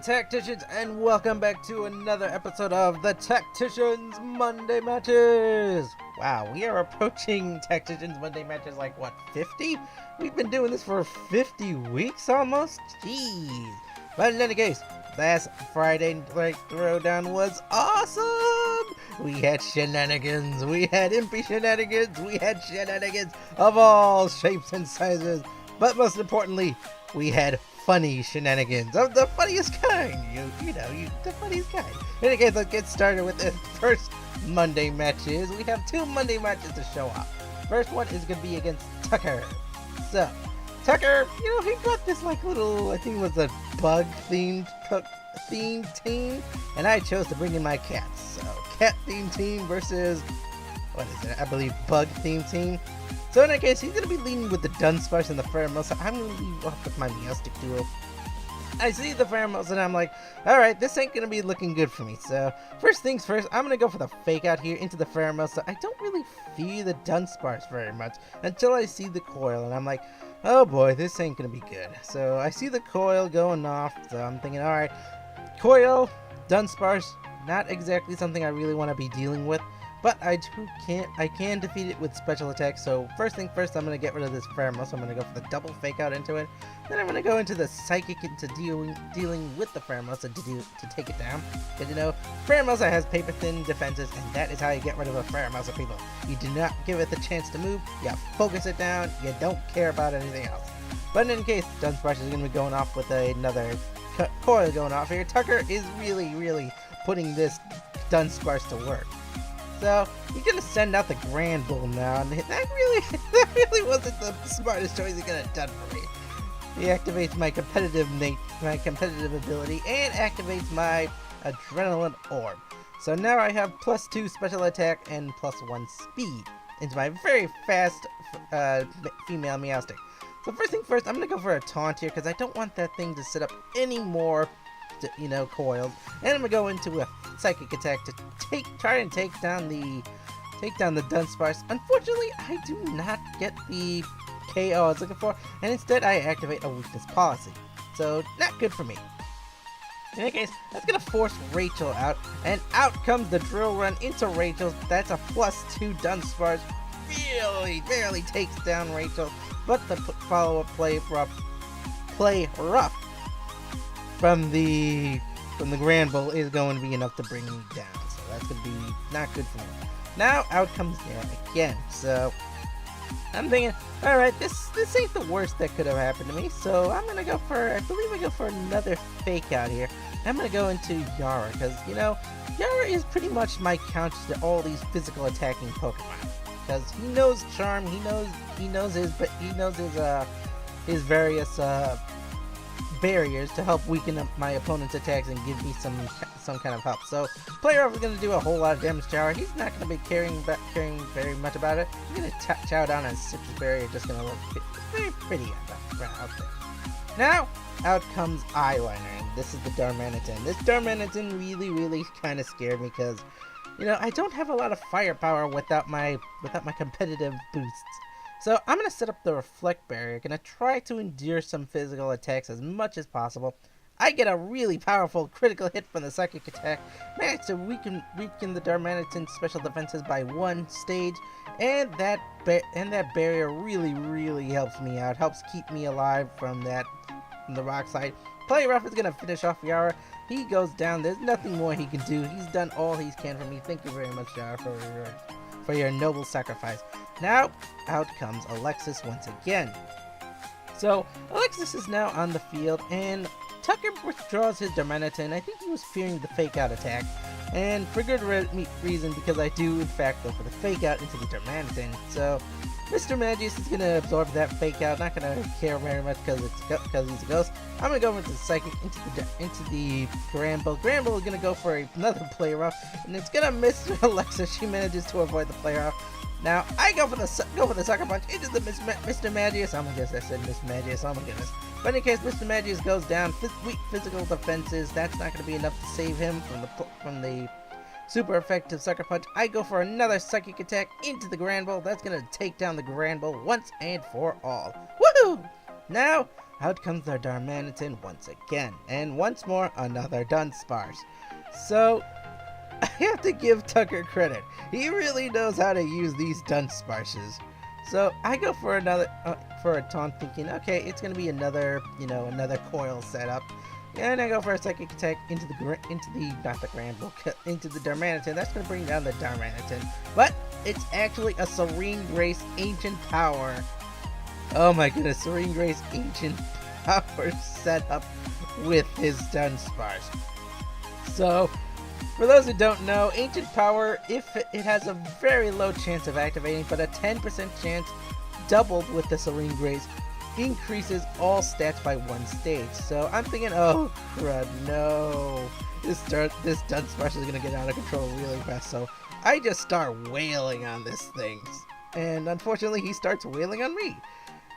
Tacticians, and welcome back to another episode of the Tacticians Monday Matches. Wow, we are approaching Tacticians Monday Matches like, what, 50? We've been doing this for 50 weeks almost? Jeez. But in any case, last Friday Night Throwdown was awesome! We had shenanigans, we had impy shenanigans, we had shenanigans of all shapes and sizes. But most importantly, we had funny shenanigans of the funniest kind. The funniest kind. In any case, let's get started with the first Monday matches. We have two Monday matches to show off. First one is going to be against Tucker. So, Tucker, he brought this little, I think it was a bug-themed team, and I chose to bring in my cats. So, cat-themed team versus, what is it? I believe bug-themed team. So in that case, he's going to be leading with the Dunsparce and the Pheromosa. I'm going to lead off with my Meowstic duo. I see the Pheromosa and I'm like, alright, this ain't going to be looking good for me. So first things first, I'm going to go for the fake out here into the Pheromosa. I don't really fear the Dunsparce very much until I see the coil. And I'm like, oh boy, this ain't going to be good. So I see the coil going off. So I'm thinking, alright, coil, Dunsparce, not exactly something I really want to be dealing with. But I can defeat it with special attacks. So first thing first, I'm going to get rid of this Pheromosa. I'm going to go for the double fake out into it. Then I'm going to go into the Psychic into dealing with the Pheromosa to take it down. Because Pheromosa has paper thin defenses, and that is how you get rid of a Pheromosa, people. You do not give it the chance to move. You focus it down. You don't care about anything else. But in any case, Dunsparce is going to be going off with another coil going off here. Tucker is really putting this Dunsparce to work. So he's gonna send out the Grand Bull now, and that really wasn't the smartest choice he could have done for me. He activates my competitive ability and activates my Adrenaline Orb. So now I have +2 special attack and +1 speed into my very fast female Meowstic. So first thing first, I'm gonna go for a taunt here because I don't want that thing to sit up any more coiled, and I'm gonna go into a psychic attack to try and take down the Dunsparce. Unfortunately, I do not get the KO I was looking for, and instead I activate a weakness policy. So not good for me. In any case, that's gonna force Rachel out, and out comes the drill run into Rachel. That's a +2 Dunsparce. Really barely takes down Rachel, but the follow-up play rough from the Grand Bull is going to be enough to bring me down. So that's going to be not good for me. Now out comes Nera again. So I'm thinking, alright, this ain't the worst that could have happened to me. So I'm going to go for, I believe I go for another fake out here. I'm going to go into Yara because, Yara is pretty much my counter to all these physical attacking Pokemon. Because he knows Charm, he knows his various barriers to help weaken up my opponent's attacks and give me some kind of help. So player up is going to do a whole lot of damage to Yara. He's not going to be caring very much about it. He's going to chow down on Citrus Berry. Just going to look very pretty out there. Now out comes Eyeliner, and this is the Darmanitan. This Darmanitan really kind of scared me because I don't have a lot of firepower without my competitive boosts. So I'm going to set up the Reflect Barrier, going to try to endure some physical attacks as much as possible. I get a really powerful critical hit from the Psychic attack, manage to weaken the Darmanitan's special defenses by 1 stage, and that barrier really helps me out, helps keep me alive from the rock side. Player Rough is going to finish off Yara. He goes down, there's nothing more he can do, he's done all he can for me. Thank you very much, Yara, for your noble sacrifice. Now, out comes Alexis once again. So, Alexis is now on the field, and Tucker withdraws his Darmanitan. I think he was fearing the fake out attack, and for good reason, because I do in fact go for the fake out into the Darmanitan. So, Mr. Magius is going to absorb that fake out, not going to care very much because he's a ghost. I'm going to go into the Psychic, into the Grand Bull. Grand Bull is going to go for another play rough, and it's going to miss Alexis. She manages to avoid the play rough. Now, I go for the Sucker Punch into the Mr. Magius. Oh my goodness, I said Miss Magius. Oh my goodness. But in any case, Mr. Magius goes down. Weak physical defenses. That's not going to be enough to save him from the super effective Sucker Punch. I go for another Psychic attack into the Grand Bull. That's going to take down the Grand Bull once and for all. Woohoo! Now, out comes our Darmanitan once again, and once more, another Dunsparce. So, I have to give Tucker credit. He really knows how to use these Dunsparces. So, I go for another, for a taunt, thinking, okay, it's gonna be another, another coil setup. And I go for a psychic attack into the Darmanitan. That's gonna bring down the Darmanitan. But, it's actually a Serene Grace Ancient Power. Oh my goodness, Serene Grace Ancient Power set up with his Dunsparce. So, for those who don't know, Ancient Power, if it has a very low chance of activating, but a 10% chance doubled with the Serene Grace, increases all stats by one stage. So I'm thinking, oh crud, no. This Dunsparce is gonna get out of control really fast. So I just start wailing on this thing. And unfortunately, he starts wailing on me.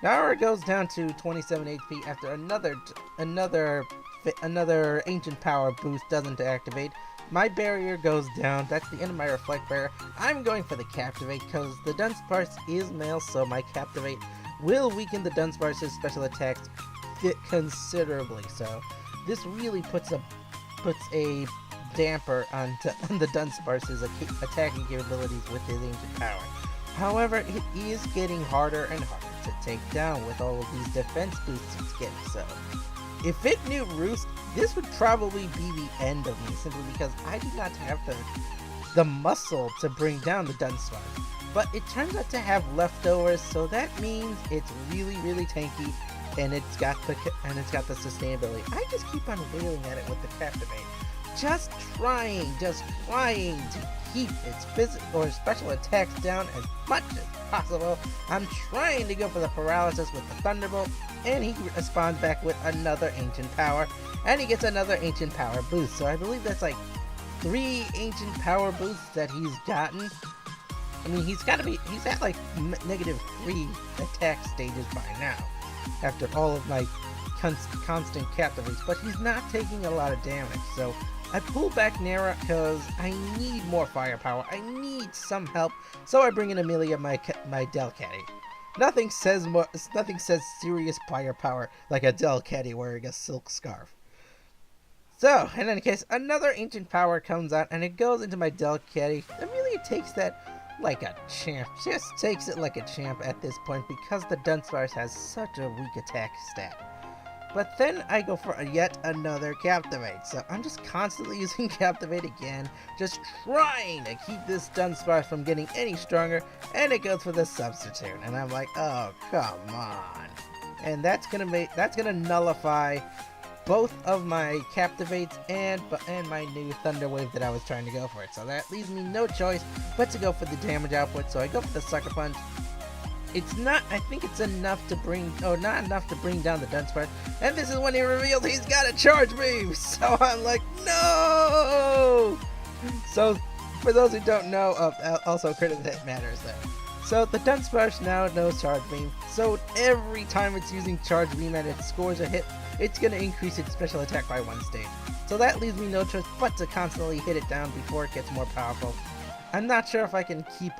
Now it goes down to 27 HP after another Ancient Power boost doesn't activate. My barrier goes down. That's the end of my Reflect Barrier. I'm going for the Captivate because the Dunsparce is male, so my Captivate will weaken the Dunsparce's special attacks considerably. So this really puts a damper on the Dunsparce's attacking capabilities with his Ancient Power. However, it is getting harder and harder to take down with all of these defense boosts it's getting. So if it knew Roost, this would probably be the end of me, simply because I do not have the muscle to bring down the Dunsparce. But it turns out to have leftovers, so that means it's really, really tanky, and it's got the sustainability. I just keep on wailing at it with the Captivate, just trying to keep its physical or special attacks down as much as possible. I'm trying to go for the paralysis with the Thunderbolt, and he responds back with another Ancient Power, and he gets another Ancient Power boost. So I believe that's like 3 Ancient Power boosts that he's gotten. I mean, he's at like -3 attack stages by now, after all of my constant captivates, but he's not taking a lot of damage. So I pull back Nara because I need more firepower. I need some help. So I bring in Amelia, my Delcatty. Nothing says serious firepower like a Delcatty wearing a silk scarf. So, in any case, another Ancient Power comes out, and it goes into my Delcatty. Amelia takes that like a champ. Just takes it like a champ at this point because the Dunsparce has such a weak attack stat. But then I go for yet another Captivate. So I'm just constantly using Captivate again, just trying to keep this Dunsparce from getting any stronger, and it goes for the Substitute. And I'm like, oh, come on. And that's gonna nullify both of my Captivates and my new Thunder Wave that I was trying to go for it. So that leaves me no choice but to go for the damage output. So I go for the Sucker Punch. It's not, I think it's enough to not enough to bring down the Dunsparce. And this is when he revealed he's got a Charge Beam. So I'm like, no! So, for those who don't know, also credit that matters there. So the Dunsparce now knows Charge Beam. So every time it's using Charge Beam and it scores a hit, it's going to increase its special attack by 1 stage. So that leaves me no choice but to constantly hit it down before it gets more powerful. I'm not sure if I can keep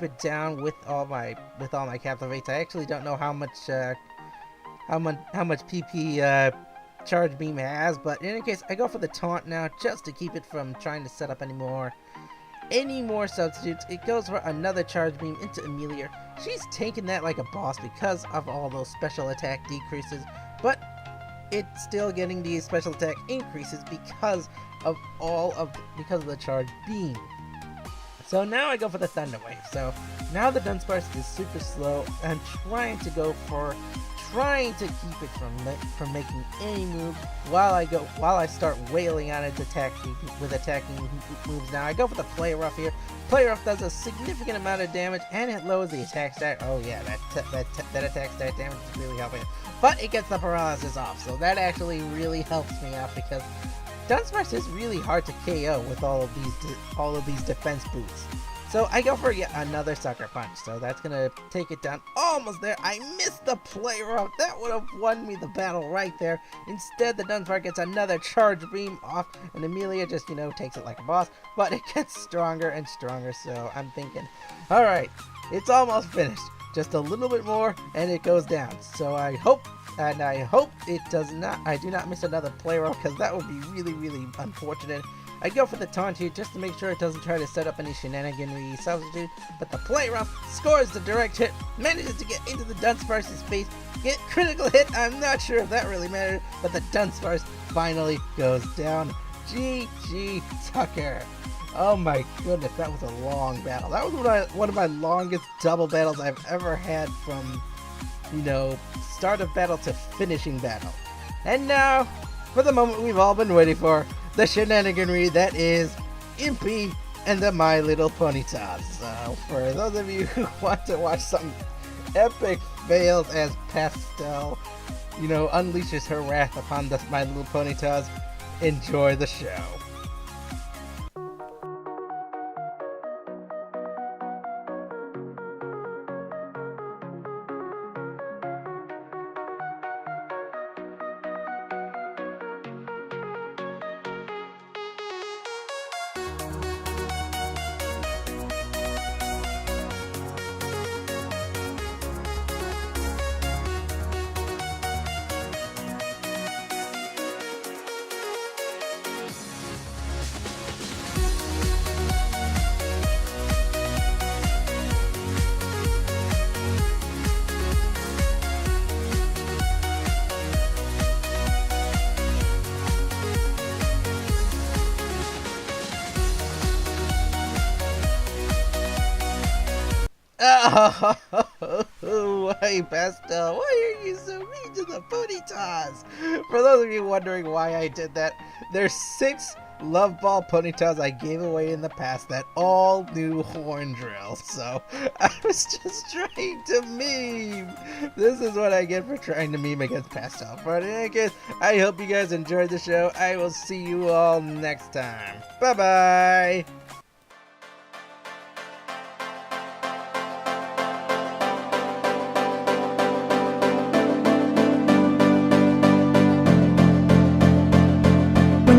it down with all my Captivates. I actually don't know how much PP Charge Beam has, but in any case, I go for the Taunt now just to keep it from trying to set up any more substitutes. It goes for another Charge Beam into Amelia. She's taking that like a boss because of all those special attack decreases, but it's still getting these special attack increases because of the Charge Beam. So now I go for the Thunder Wave. So now the Dunsparce is super slow. I'm trying to keep it from making any move while I start wailing on its attacking moves. Now I go for the Play Rough here. Play Rough does a significant amount of damage and it lowers the attack stat. Oh yeah, that attack stat damage is really helping. But it gets the paralysis off, so that actually really helps me out because Dunsparce is really hard to KO with all of these defense boosts. So I go for yet another Sucker Punch. So that's gonna take it down. Almost there. I missed the Play Rough. That would have won me the battle right there. Instead, the Dunsparce gets another Charge Beam off, and Amelia just takes it like a boss. But it gets stronger and stronger. So I'm thinking, all right, it's almost finished. just a little bit more, and it goes down. So I hope it does not. I do not miss another play rough, because that would be really, really unfortunate. I go for the taunt here just to make sure it doesn't try to set up any shenaniganry substitute, but the play rough scores the direct hit, manages to get into the Dunsparce's face, get critical hit. I'm not sure if that really mattered, but the Dunsparce finally goes down. GG Tucker. Oh my goodness, that was a long battle. That was one of my longest double battles I've ever had from, you know, start of battle to finishing battle. And now, for the moment we've all been waiting for, the shenaniganry that is Impy and the My Little Pony Toss. So, for those of you who want to watch some epic fails as Pastel, you know, unleashes her wrath upon the My Little Pony Toss, enjoy the show. Oh, why, Pastel? Why are you so mean to the pony toss? For those of you wondering why I did that, there's 6 Love Ball pony toss I gave away in the past that all knew horn drill, so I was just trying to meme. This is what I get for trying to meme against Pastel. But in any case, I hope you guys enjoyed the show. I will see you all next time. Bye-bye!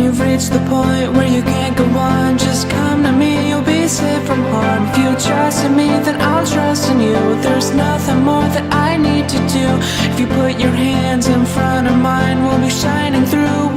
You've reached the point where you can't go on. Just come to me, you'll be safe from harm. If you trust in me, then I'll trust in you. There's nothing more that I need to do. If you put your hands in front of mine, we'll be shining through.